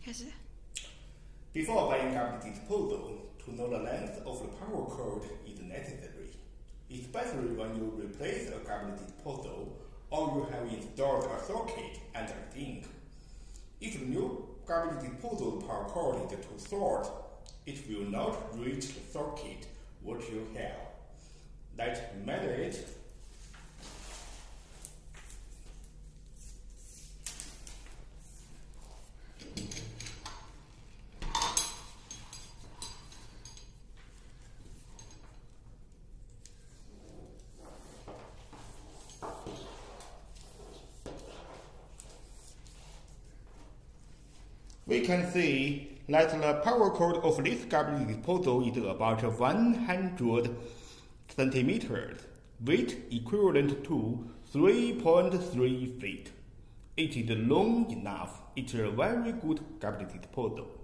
开始。 Before buying gravity disposal, to know the length of the power cord is necessary, especially when you replace a gravity disposal or you have installed a socket and a sink. If the new gravity disposal power cord is too short, it will not reach the socket what you have. Let's measure it. We can see that the power cord of this gravity disposal is about 100 centimeters, weight equivalent to 3.3 feet. It is long enough. It's a very good gravity disposal.